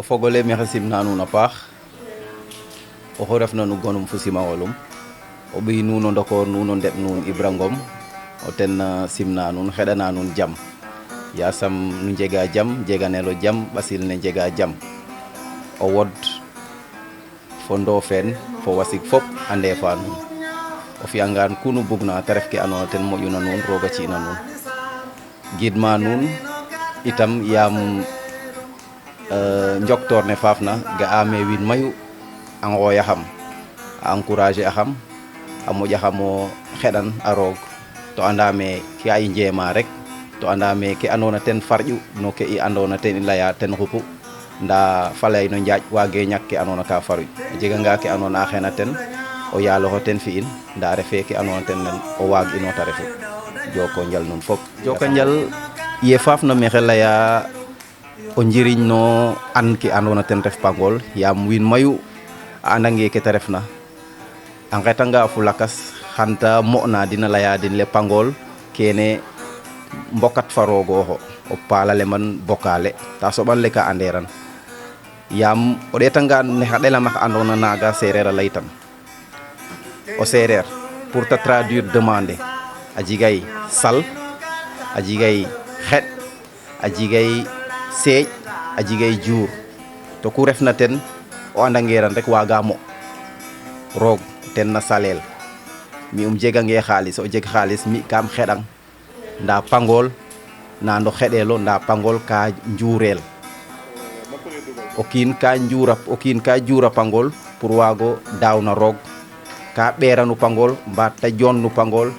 fogole maxey simna nuun a paax oxu refna no gonum fo simanqolum o ɓiy nuun o ndokoor nuun o ndeɓ nuun Ibra Ngom o ten simna nuun xeɗana nuun jam yasam nu njega jam jeganelo jam ɓasil ne njega jam o wod fo Ndofeen fo wasig fop a ndefa nuun o fi'angaan ku nu bugna te ref ke andoona ten moƴuna nuun roog a ci'na nuun gidma nuun itam yaam njoktoor ne faafna ga'aam ee wiin mayu a nqooyaxam a encourager axam a moƴaxam o xeɗan a roog to andaam ee ke i njeema rek to andaam ee ke andoona ten farƴu no ke i andoona ten i laya ten xupu ndaa fa lay no njaaj waagee ñak ke andoona ka farƴ a jeganga ke andoona a xena ten o yaal oxe ten fi'in ndaa refee ke andoona ten o waag'ino ta refu joko njal nuun fop joko njal ye faafna maxey laya o njiriñ no an ke andoona ten ref Pangol yaam wiin mayu a andange ke ta refna a nqetanga fu lakas xanta mo'na den a laya den le Pangol kene mbokat fa roog oxo o paal ale man bokaale ta soɓan le ka anderan yaam o ɗeetangaan ne xa ɗelamax andoona naaga seereer a laytan o seereer pour te traduire demande a jigay sal a jigay xeɗ a jigay seeƴ a jigay juur to ku refna ten o andangeran rek waaga mo roog ten na saleel mi jegange xaalis o jeg xaalis mi kam xeɗang ndaa Pangol nando xeɗelo ndaa Pangol ka njuureel o kiin ka juura Pangol pour waago daawna roog ka ɓeeranu Pangol mbaat ta joonu Pangol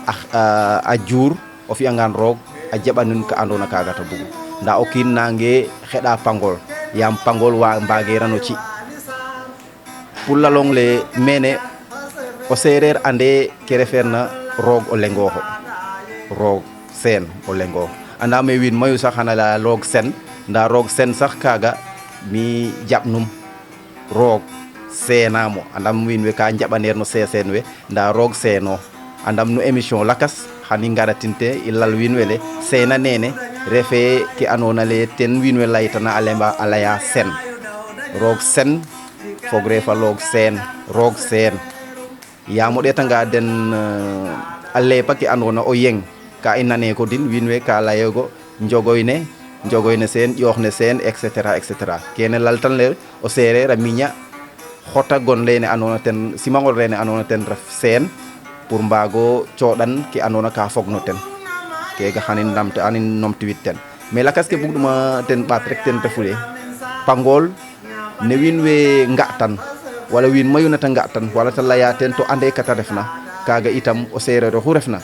a juur o fi'angaan roog a jaɓanin ka andoona kaaga ta bugu ndaa o kiin nange xeɗa Pangol yaam Pangol wa mbageerano ci pour lalong le mene o seereer ande ke refeerna roog o lengooxo roog seen o lengoox andaam ee wiin mayu sax xana laya roog sen ndaa roog sen sax kaaga mi jaɓnum roog seenaamo andam wiin we ka njaɓaneer no seeseen we ndaa roog seeno andam no émission lakas xani ngaratinte i lal wiin we le seena nene refee ke andoona le ten wiin we laytana a laya sen roog sen fogre fa roog seen yaam o ɗeetanga den a leepa ke andoona o yeng ka i nane ko din wiin we ka layoogo njogoyne seen ƴooxne seen et cetera kene laltan le o seereer a miña xota gon lene andoona ten simangol rene andoona ten ref seen pour mbaago cooɗan ke andoona ka fogno ten kega xanin numtiwid ten mais lakas ke bugɗuma ten ɓaat rek ten refule Pangol ne wiin we nga'tan wala wiin mayu na ta nga'tan wala ta laya ten to ande kata refna kaga itam o seereer oxu refna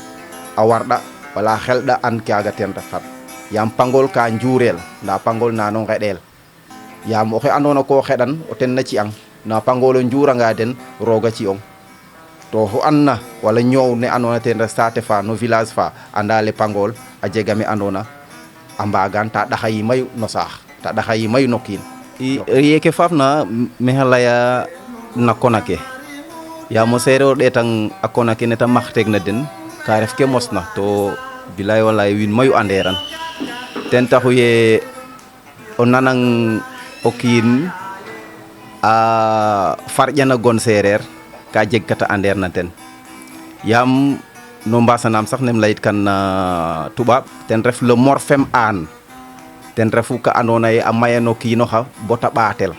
a warɗa wala xelɗa an kaga ten ref xar yaam Pangol ka njuureel ndaa Pangol nano ngeɗeel yaam oxe andoona ko xeɗan o ten na ci'ang ndaa Pangol o njuuranga den roog a ci'ong to oxu andna wala ñoow ne andoona ten ref saate fa no village fa anda le Pangol a jega me andoona a mbagaan ta ɗaxa yi mayu no saax ta ɗaxa yi mayu no kiin yeke faafna maxey laya na kona ke yaam o seereer o ɗeetang a kona ke ne ta maxteegna den ka ref ke mosna to bilay walay wiin mayu anderan ten taxu ye o nanang o kiin a farƴana gon seereer ka jeg kata andeer na ten yaam no mbasanaam sax nem layit kan tubaab ten ref le morphème an ten refu ka andoona ye a maya no kiinoxa bota ɓaatel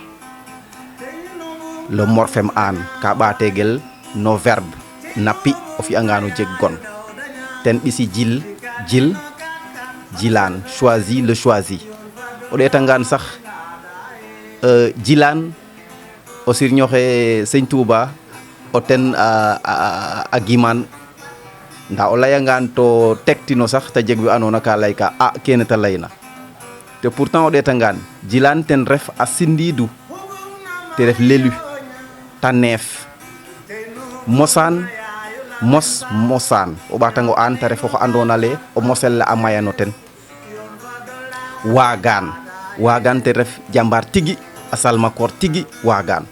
le morphème an ka ɓaategel no verbe na pi o fi'angaan o jeg gon ten ɓisi jil jilaan choisi le choisi o ɗeetangaan sax jilaan o sirñoxe Sëñ Tuuba o ten a gimaan ndaa o layangaan to tektino sax ta jeg we andoona ka layka a kene ta layna te pourtant o ɗeetangaan jilaan ten ref a sindiidu te ref l'élu ta neef mosaan o ɓaatango aan ta ref oxe andoona le o mosel le a maya no ten waagaan te ref jambaar tigi a salmakoor tigi waagaan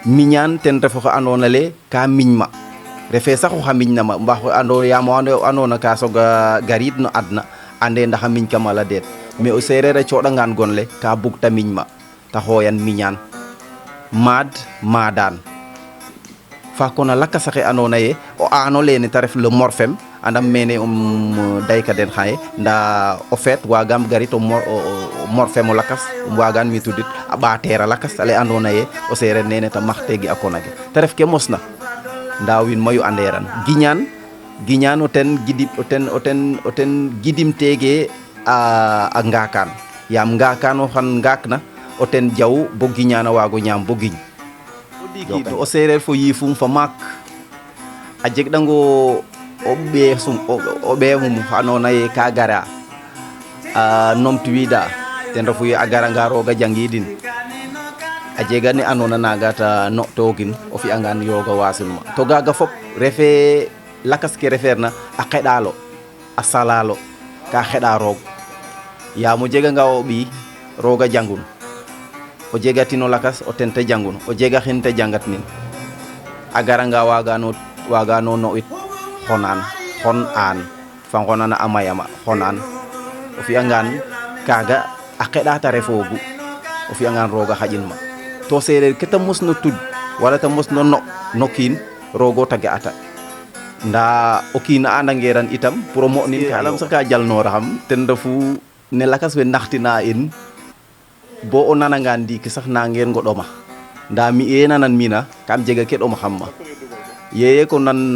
miñaan ten ref oxe andoona le ka miñma refee sax oxa miñna ma mbaax yaam o andoona ka soog a gariid no adna ande ndax a miñ kam wala deet mais o sereer a coɗangan gonle ka bugta miñ ma ta xoyan miñan maad maadaan fa kona lakas axe andoona ye o aano lene ta ref le morphème andam mene dayka den xaye nda o fait wagam garit o morphème o lakas wagan mi tudit a ɓateer a lakas ale andoona ye o sereer nene ta maxtegi a kona ke ta ref ke mosna nda wiin mayu anderan giñan o ten gidip o ten gidim tege a ngakan yam ngakan o xan ngaak na o ten jaw bo giñana wago ñaam bo giñ o sereer fo yifum fa maak a jeg dango o ɓeemum andoona ye ka gara a numtuwiida ten refu ye a garanga roog a jangidin a jega ne andoona naga ta no'toogin o fi'angaan roog a waasinma to gaga fop refe lakas ke refeer na a xeɗaalo a salaalo ka xeɗa roog yaam o jeganga o ɓiy roog a jangun o jegatino lakas o ten te jangun o jega xin te jangatnin a garanga wagano no'it xon an fa nqonana a mayama xon an o fi'angaan kaaga a xeɗa ta refoogu o fi'angaan roog a xaƴin ma to sereer ke ta mosno tud wala ta mosno no kiin roogo ta ga'ata nda o kiin a andangeeran itam pour o mo'nin ka alam sax ka jalnooraxam ten refu ne lakas we naxtina in bo o nanangaan ndiiki sax nangeer ngoɗoma nda mi e nanan mina kam jega ke ɗoma xam ma yeye ko nan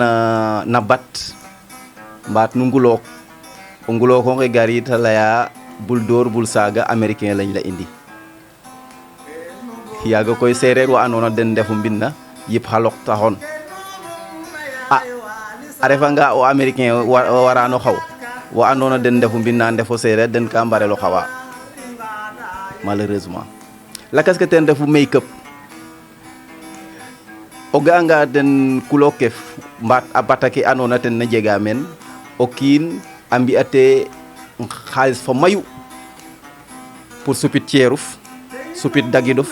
na bat mbaat nu ngulok o nguloko nge gari ta leya bul door bul saaga américain lañ la indi yaaga koy sereer wa andoona den ndefu mbinna yip xalok taxon a refanga o américain warano xaw wa andoona den ndefu mbinna ndefo sereer den ka mbarelo xawa malheureusement lakas ke ten refu make up o ga'anga den kulo ke mbaat a bata ke andoona ten na jega meen o kiin a mbi'a te xaalis fa mayu pour supit ceeruf supit dagidof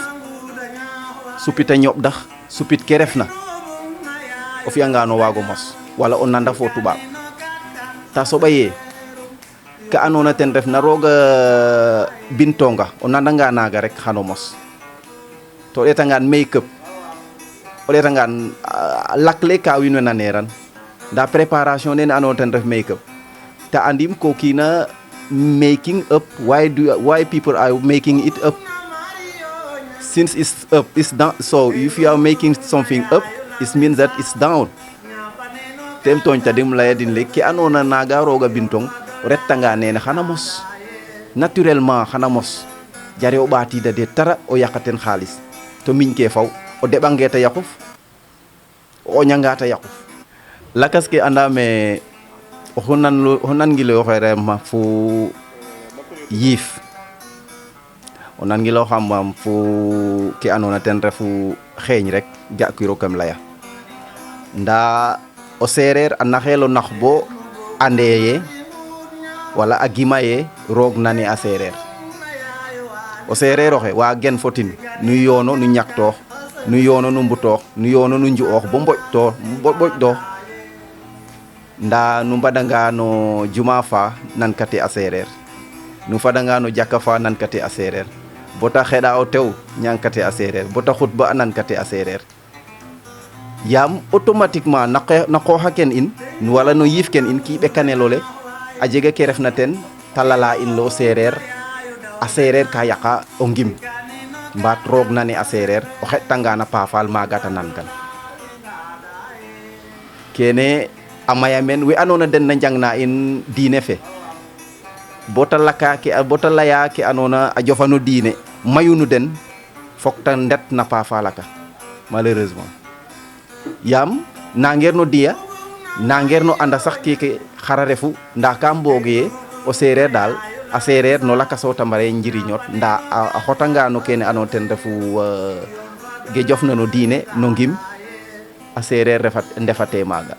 supit a ñoɓdax supit ke refna o fi'angaan o waago mos wala o nanda fo tubaab ta soɓa ye ka andoona ten ref na roog a bintonga o nandanga naaga rek xano mos to o ɗeetangaan make up o ɗeetangaan lak le ka wiin we naneeran nda préparation nene andoona ten ref make up ta andim ko kiina making up why people are making it up since it's up it's down, so if you are making something up it means that it's down tem tooñ ta dim laya din le ke andoona naaga roog a bintong o rettanga nene xana mos naturellement xana mos jare o ɓaatida de tara o yaqaten xaalis to miñ ke faw o deɓange ta yaquf o oñanga ta yaquf lakas ke andame oxu nangilo xoyrema fo yiif o nangilo xamam fo ke andoona ten refu xeeñ rek ga'kiro kem laya nda o sereer a naxelo nax bo ande ye wala a gima ye roog nane a sereer o sereer oxe wa gen fotin nu yoono nu ñaktoox nu yoono nu mbutoox nu yoono nu nju'oox bo mboƴdoox nda nu mbadanga no juma fa nankate a sereer nu fadanga no jaka fa nankate a sereer bota xeɗa o tew ñankate a sereer bota xutba a nankate a sereer yaam automatiquement na qooxa ken in wala no yiif ken in ki ɓekanelole a jega ke refna ten ta lala in lo sereer a sereer ka yaqa o ngim mbaat roog nane a sereer o xeɗtanga na paafal maaga ta nankan kene a maya men we andoona den na njangna in diine fe bota laya ke andoona a jofano diine mayunu den fok ta ndet na paafalaka malheureusement yaam nangeer no diya nangeer no anda sax keke xara refu nda ka mbooge ye o sereer daal a sereer no lakaso ta mbare njiriñoot nda a xotanga no kene andoona ten refu ge jofna no diine no ngim a sereer ndefate maaga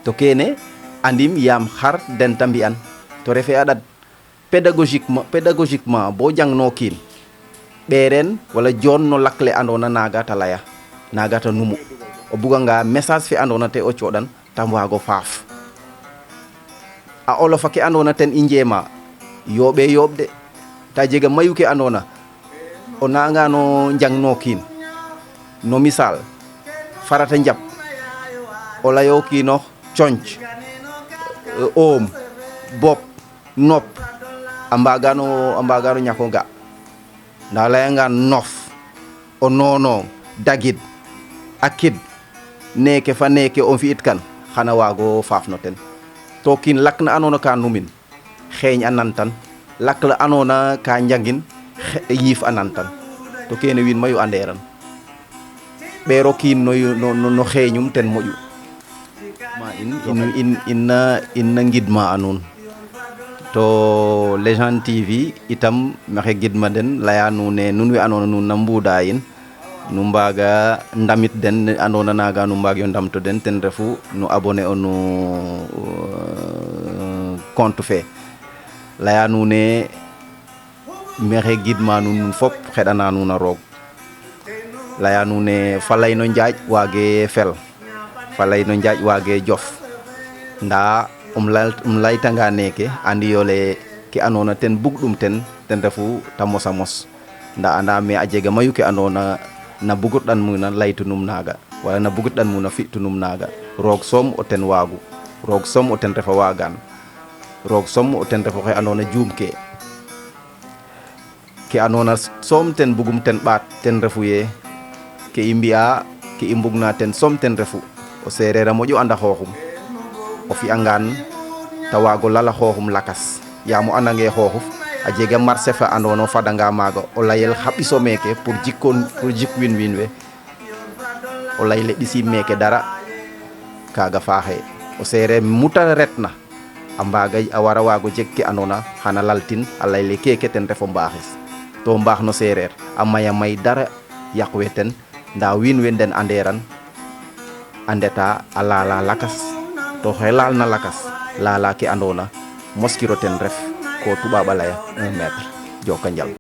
to kene andim yaam xar den ta mbi'an to refe a ɗat pédagogiquement bo jangno kiin ɓeeren wala joon no lak le andoona naga ta laya naga ta numu o buganga message fe andoona te o cooɗan tam waago faaf a olofa ke andoona ten i njeema yoɓe yoɓde ta jega mayu ke andona o nanga no jangno kiin no misal farata njap o layo kiino conc oom bopp nopp a mbagano ñako ga nda layanga nof o nono dagid a kid neke fa neke o fi'it kan xana waago faaf no ten to kiin lak na andona ka numin xeeñ a nantan lak la andona ka njangin yiif a nantan to kene wiin mayu anderan ɓeero kiin no xeeñum ten moƴu ma inna ngidma a nuun to Legend TV itam maxey gidma den laya nuune nuun we andona nuun na mbuuda yin nu mbaga ndamit den andona naga nu mbaag yo ndamto den ten refu nu abonner o no compte fe laya nuune maxey gidma nuun fop xeɗana nuun a roog laya nuune falay no njaaj waage fel falay no njaaj waage jof nda laytanga neke andi yo le ke andona ten bugɗum ten refu ta mosa mos nda anda me a jega mayu ke andona na bugurɗan muna laytunum naga wala na bugurɗan muna fi'tunum naga roog soom o ten waagu roog soom o ten refa waagan roog soom o ten refa xe andona juum ke andona soom ten bugum ten ɓaat ten refu ye ke i mbi'a ke i mbugna ten soom ten refu o seereer a moƴo anda xooxum o fi'angaan ta waago lala xooxum lakas yaam o andange xooxuf a jega marché fa andona o fadanga maaga o layel xa ɓiso meeke pour jik wiin we o layle ɓisim meeke dara kaaga faaxe o seereer muta retna a wara waago jeg ke andona xana laltin a layle keke ten refo mbaaxes to mbaax no seereer a maya may dara yaqwe ten nda wiin we den anderan a ndeta a laala lakas to xe laal na lakas laala ke andona moskiro ten ref ko tubaab a laya 1 mètre joko njal